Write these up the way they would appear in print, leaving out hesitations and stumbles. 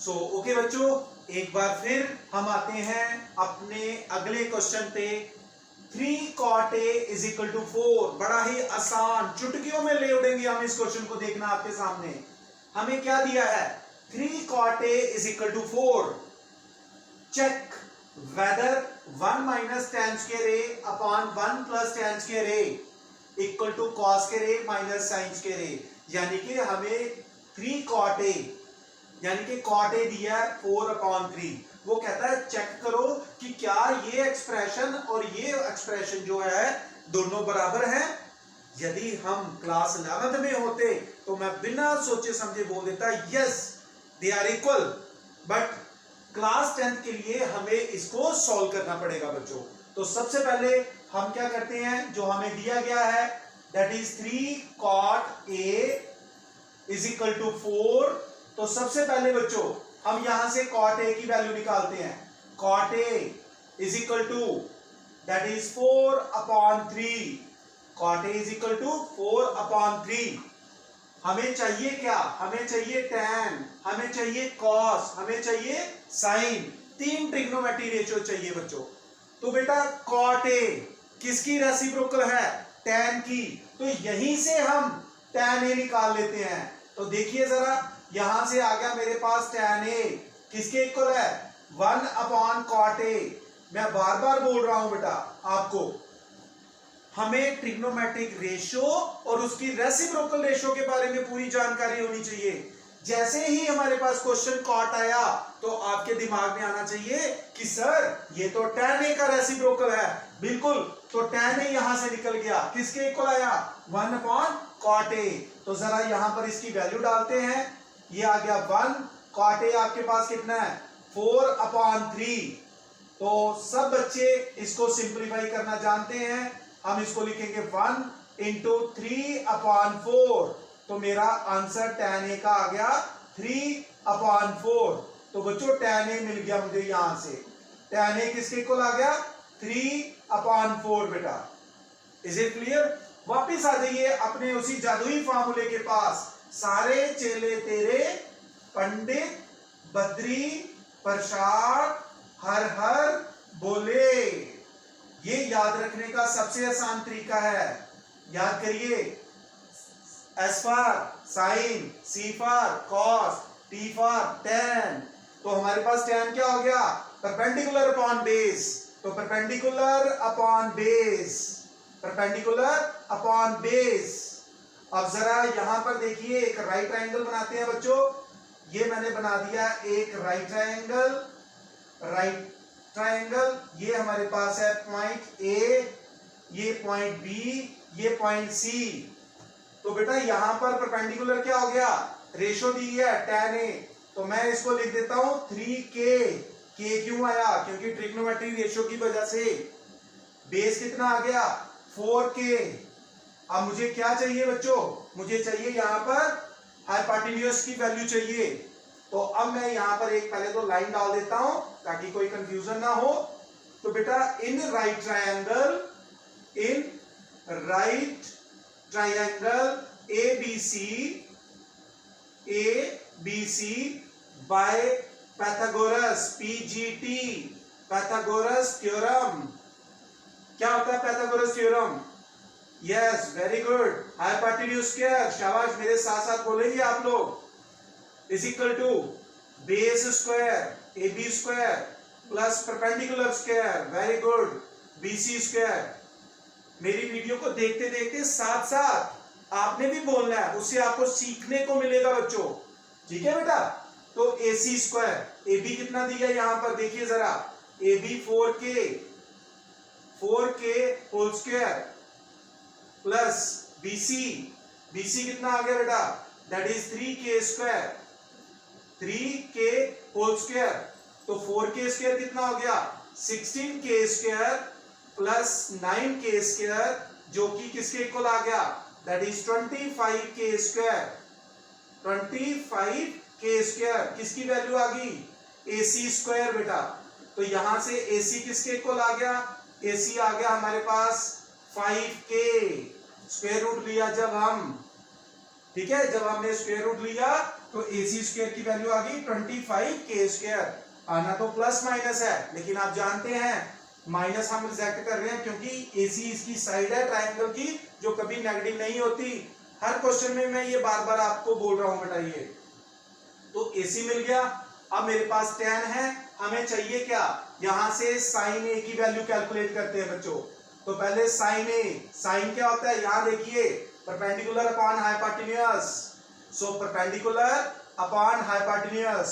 So okay बच्चों, एक बार फिर हम आते हैं अपने अगले क्वेश्चन पे। 3 cot a is equal to 4। बड़ा ही आसान, चुटकियों में ले उड़ेंगे हम इस क्वेश्चन को। देखना आपके सामने हमें क्या दिया है। 3 cot a is equal to 4। Check whether 1 minus tan square a upon 1 plus tan square a equal to cos square a minus sin square a। यानी कि हमें 3 cot a यानी कि cot a दिया है 4 अपॉन 3। वो कहता है चेक करो कि क्या ये एक्सप्रेशन और ये एक्सप्रेशन जो है दोनों बराबर हैं। यदि हम क्लास 11th में होते तो मैं बिना सोचे समझे बोल देता yes they are equal, but class 10th के लिए हमें इसको सॉल्व करना पड़ेगा बच्चों। तो सबसे पहले हम क्या करते हैं, जो हमें दिया गया है that is 3 cot a is equal to 4। तो सबसे पहले बच्चों हम यहां से cot a की वैल्यू निकालते हैं। cot a is equal to that is 4 upon 3। cot a is equal to 4 upon 3। हमें चाहिए क्या, हमें चाहिए tan, हमें चाहिए cos, हमें चाहिए sin। 3 ट्रिग्नोमेट्री रेशियो चाहिए बच्चों। तो बेटा cot a किसकी रेसिप्रोकल है, tan की। तो यहीं से हम tan a निकाल लेते हैं। तो देखिए जरा, यहां से आ गया मेरे पास tan a किसके इक्वल है 1 अपॉन cot a। मैं बार बार बोल रहा हूं बेटा आपको, हमें ट्रिग्नोमेट्रिक रेशियो और उसकी रेसिप्रोकल रेशियो के बारे में पूरी जानकारी होनी चाहिए। जैसे ही हमारे पास क्वेश्चन cot आया तो आपके दिमाग में आना चाहिए कि सर ये तो tan a का रेसिप्रोकल है। बिल्कुल, तो tan a यहां से निकल गया, किसके इक्वल आया 1 अपॉन cot a। तो जरा यहां पर इसकी वैल्यू डालते हैं। ये आ गया 1, cot a आपके पास कितना है 4 अपॉन 3। तो सब बच्चे इसको सिंप्लीफाई करना जानते हैं। हम इसको लिखेंगे 1 इंटू 3 अपॉन 4। तो मेरा आंसर tan a का आ गया 3 अपॉन 4। तो बच्चों tan a मिल गया मुझे यहां से। tan a किसके इक्वल आ गया 3 अपॉन 4 बेटा। Is it clear. वापिस आ जाइए अपने उसी जादुई फार्मूले के पास। सारे चेले तेरे पंडित बद्री प्रसाद हर हर बोले। ये याद रखने का सबसे आसान तरीका है। याद करिए, S for sine, C for cos, T for tan। तो हमारे पास tan क्या हो गया परपेंडिकुलर अपॉन बेस। तो perpendicular upon base, perpendicular upon base. अब जरा यहां पर देखिए, एक राइट ट्रायंगल बनाते हैं बच्चों। ये मैंने बना दिया एक राइट ट्रायंगल। राइट ट्रायंगल, ये हमारे पास है पॉइंट A, ये पॉइंट B, ये पॉइंट C। तो बेटा यहां पर परपेंडिकुलर क्या हो गया, रेशो दी है tan a। तो मैं इसको लिख देता हूं 3k। k क्यों आया, क्योंकि ट्रिग्नोमेट्री रेशियो की वजह से। बेस कितना आ गया 4k। अब मुझे क्या चाहिए बच्चों, मुझे चाहिए यहां पर हाइपोटेन्यूज की वैल्यू चाहिए। तो अब मैं यहां पर एक पहले तो लाइन डाल देता हूं ताकि कोई कंफ्यूजन ना हो। तो बेटा in right triangle, in right triangle ABC by Pythagoras, PGT, Pythagoras theorem। क्या होता है Pythagoras theorem? Yes, very good. Hypotenuse square, शाबाश, मेरे साथ साथ बोलेंगे आप लोग। Is equal to base square AB square plus perpendicular square, very good, BC square. मेरी वीडियो को देखते देखते साथ साथ आपने भी बोलना है, उससे आपको सीखने को मिलेगा बच्चों। ठीक है बेटा। तो AC स्क्वायर, AB कितना दिया यहां पर देखिए जरा, AB 4k whole square plus BC कितना आ गया बेटा, that is 3k square, 3k whole square. तो 4k स्क्वायर कितना हो गया 16k square plus 9k square, जो कि किसके इक्वल आ गया, that is 25k square. 25k square किसकी वैल्यू आ गई AC स्क्वायर बेटा। तो यहां से AC किसके इक्वल आ गया, AC आ गया हमारे पास 5k। स्क्वायर रूट लिया जब हम, ठीक है, जब हमने स्क्वायर रूट लिया तो AC स्क्वायर की वैल्यू आ गई 25K स्क्वायर। आना तो प्लस माइनस है, लेकिन आप जानते हैं माइनस हम रिजेक्ट कर रहे हैं क्योंकि AC इसकी साइड है ट्रायंगल की जो कभी नेगेटिव नहीं होती। हर क्वेश्चन में मैं ये बार बार आपको बोल रहा हूं बेटा। ये तो AC मिल गया। अब मेरे पास tan है, हमें चाहिए क्या, यहां से sin A की वैल्यू कैलकुलेट करते हैं बच्चों। तो पहले sin A, sin क्या होता है, यहां देखिए perpendicular upon hypotenuse. So perpendicular upon hypotenuse.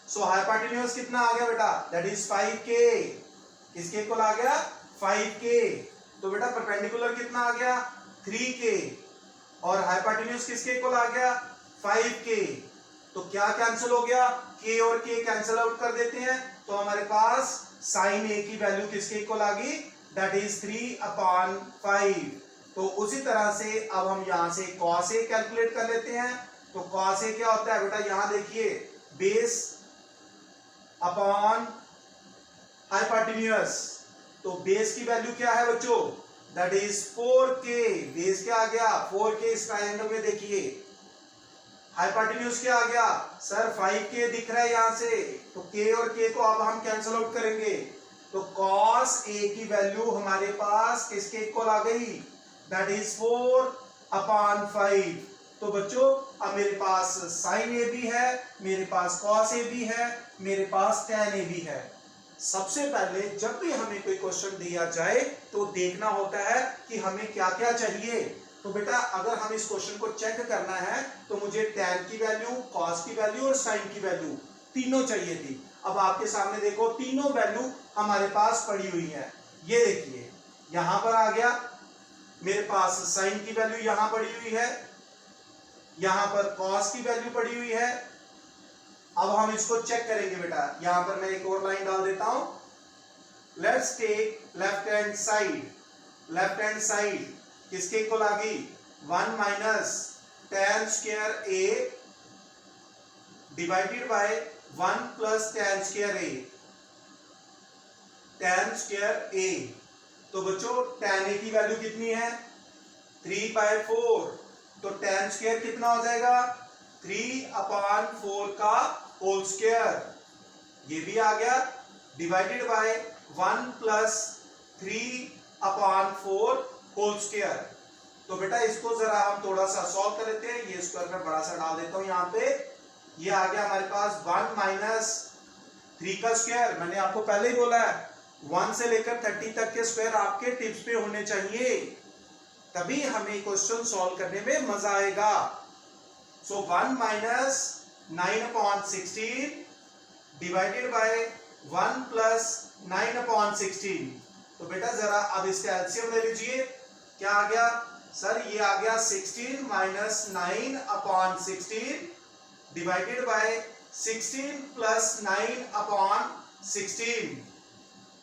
So hypotenuse कितना आ गया बेटा, दैट इज 5K। किसके इक्वल आ गया, 5K। तो बेटा परपेंडिकुलर कितना आ गया, 3K, और हाइपोटेन्यूज किसके इक्वल आ गया, 5K। तो क्या कैंसिल हो गया, K और K कैंसिल आउट कर देते हैं, तो हमारे पास sin A की वैल्यू किसके इक्वल आ गई, दैट इज 3/5। तो उसी तरह से अब हम यहां से cos A कैलकुलेट कर लेते हैं। तो cos A क्या होता है बेटा, यहां देखिए बेस अपॉन हाइपोटेन्यूज। तो बेस की वैल्यू क्या है बच्चों, दैट इज 4K। बेस क्या आ गया, 4K। इस ट्रायंगल में देखिए हाइपोटेन्यूज क्या आ गया, सर 5K दिख रहा है यहां से, तो K और K को अब हम कैंसिल आउट करेंगे। तो cos A की वैल्यू हमारे पास किसके इक्वल आ गई, दैट इज 4/5। तो बच्चों अब मेरे पास sin A भी है, मेरे पास cos A भी है, मेरे पास tan A भी है। सबसे पहले जब भी हमें कोई क्वेश्चन दिया जाए तो देखना होता है कि हमें क्या क्या चाहिए। तो बेटा अगर हम इस क्वेश्चन को चेक करना है तो मुझे tan की वैल्यू, cos की वैल्यू और sin की वैल्यू तीनों चाहिए थी। अब आपके सामने देखो तीनों वैल्यू हमारे पास पड़ी हुई है। ये देखिए यहां पर आ गया मेरे पास sin की वैल्यू यहां पड़ी हुई है, यहां पर cos की वैल्यू पड़ी हुई है। अब हम इसको चेक करेंगे बेटा, यहां पर मैं एक और लाइन डाल देता हूं। Let's take left hand side. Left hand side किसके इक्वल आ गई, 1 minus tan square A divided by 1 plus tan square A। tan square A। तो बच्चों tan A की वैल्यू कितनी है, 3/4। तो tan स्क्वायर कितना हो जाएगा, 3/4 का होल स्क्वायर। ये भी आ गया divided by 1 plus 3/4 whole square. तो बेटा इसको जरा हम थोड़ा सा सॉल्व कर लेते हैं। ये स्क्वायर में बड़ा सा डाल देता हूं यहां पे। ये आ गया हमारे पास 1 माइनस 3 का स्क्वायर। मैंने आपको पहले ही बोला है 1 से लेकर 30 तक के स्क्वायर आपके टिप्स पे होने चाहिए, तभी हमें क्वेश्चन सॉल्व करने में मजा आएगा। सो 1 माइनस 9/16 डिवाइडेड बाय 1 प्लस 9/16। तो बेटा जरा अब इसका एलसीएम ले लीजिए। क्या आ गया सर, ये आ गया 16 माइनस 9/16 डिवाइडेड बाय 16 प्लस 9/16,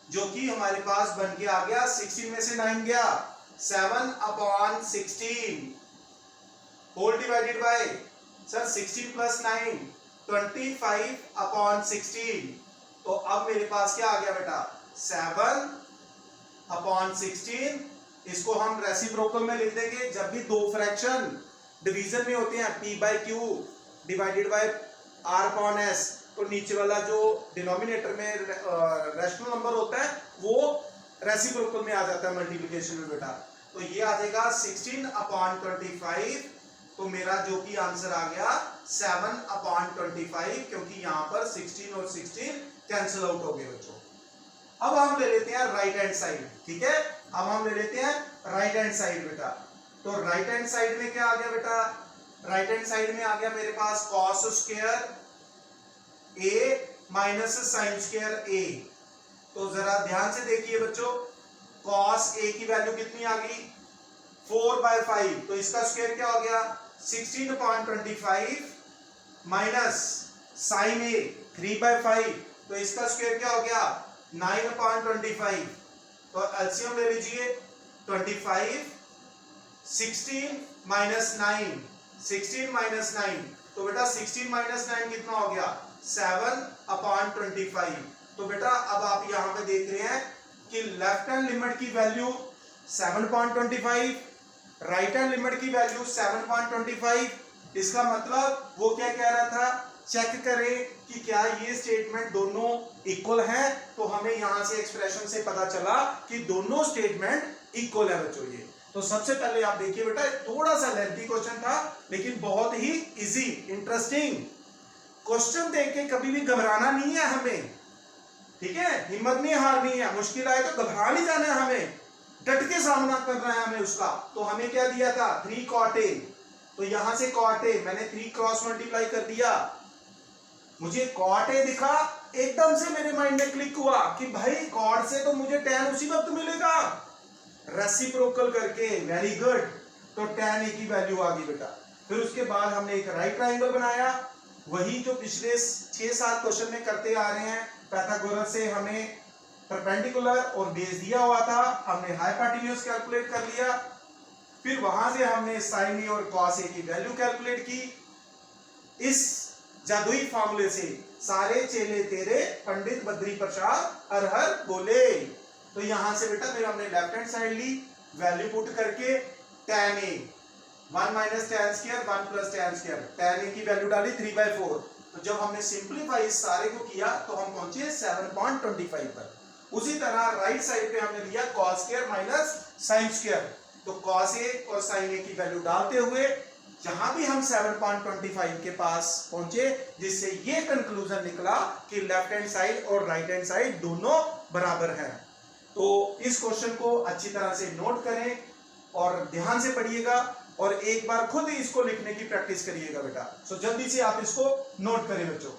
जो कि हमारे पास बन के आ गया 16 में से 9 गया 7/16 whole divided by sir 16 plus 9 25/16। तो अब मेरे पास क्या आ गया बेटा 7/16। इसको हम रेसिप्रोकल में लिख देंगे। जब भी दो फ्रैक्शन डिवीजन में होते हैं p/q डिवाइडेड बाय r/s, तो नीचे वाला जो डिनोमिनेटर में रैशनल नंबर होता है वो रेसिप्रोकल में आ जाता है मल्टीप्लिकेशन में बेटा। तो ये आ जाएगा 16/25। तो मेरा जो कि आंसर आ गया 7/25, क्योंकि यहां पर 16 और 16 कैंसिल आउट हो गए बच्चों। अब हम ले लेते हैं राइट हैंड साइड। ठीक है, अब हम ले लेते हैं राइट हैंड साइड बेटा। तो राइट हैंड साइड में क्या आ गया बेटा, राइट हैंड साइड में आ गया मेरे पास cos square A minus sine square A। तो जरा ध्यान से देखिए बच्चों, cos A की वैल्यू कितनी आ गई 4/5। तो इसका स्क्वायर क्या हो गया 16/25 माइनस साइन A 3/5। तो इसका स्क्वायर क्या हो गया 9/25। तो एलसीएम ले लीजिए 25, 16 माइनस 9, 16 माइनस 9। तो बेटा 16 माइनस 9 कितना हो गया 7/25। तो बेटा अब आप यहां पे देख रहे हैं कि लेफ्ट हैंड लिमिट की वैल्यू 7/25, राइट हैंड लिमिट की वैल्यू 7/25, इसका मतलब वो क्या कह रहा था, चेक करें कि क्या ये स्टेटमेंट दोनों इक्वल है। तो हमें यहां से एक्सप्रेशन से पता चला कि दोनों स्टेटमेंट इक्वल है बच्चों। ये तो सबसे पहले आप देखिए बेटा, थोड़ा सा लेंथी क्वेश्चन था लेकिन बहुत ही इजी इंटरेस्टिंग। क्वेश्चन देख के कभी भी घबराना नहीं है हमें, ठीक है, हिम्मत नहीं हारनी है। मुश्किल आए तो घबरा नहीं जाना है, हमें डट के सामना करना है हमें उसका। तो हमें क्या दिया था, 3 cot A। तो यहां से cot A मैंने 3 क्रॉस मल्टीप्लाई कर दिया, मुझे cot A दिखा, एकदम से मेरे माइंड में क्लिक हुआ कि भाई cot से तो मुझे tan उसी वक्त मिलेगा, रेसिप्रोकल करके। वेरी गुड, तो tan A की वैल्यू आ गई बेटा। फिर उसके बाद हमने एक राइट ट्राइंगल बनाया, वही जो पिछले 6-7 क्वेश्चन में करते आ रहे हैं। पाइथागोरस से हमें परपेंडिकुलर और बेस दिया हुआ था, हमने हाइपोटेन्यूज कैलकुलेट कर लिया। फिर वहां से हमने साइन ए और कॉस ए की वैल्यू कैलकुलेट की। इस जादुई फार्मूले से सारे चेले तेरे पंडित बद्री प्रसाद हर हर बोले। तो यहां से बेटा फिर हमने लेफ्ट हैंड साइड ली, वैल्यू पुट करके tan A 1 minus tan square 1 plus tan square, tan A की वैल्यू डाली 3/4। तो जब हमने सिंप्लीफाई इस सारे को किया तो हम पहुंचे 7.25 पर। उसी तरह राइट साइड पे हमने लिया cos square minus sin square. तो cos A और sin A की वैल्यू डालते हुए जहां भी हम 7.25 के पास पहुंचे, जिससे ये कंक्लूजन निकला कि लेफ्ट हैंड साइड और राइट हैंड साइड दोनों बराबर हैं। तो इस क्वेश्चन को अच्छी तरह से नोट करें और ध्यान से पढ़िएगा और एक बार खुद ही इसको लिखने की प्रैक्टिस करिएगा बेटा। सो जल्दी से आप इसको नोट करें बच्चों।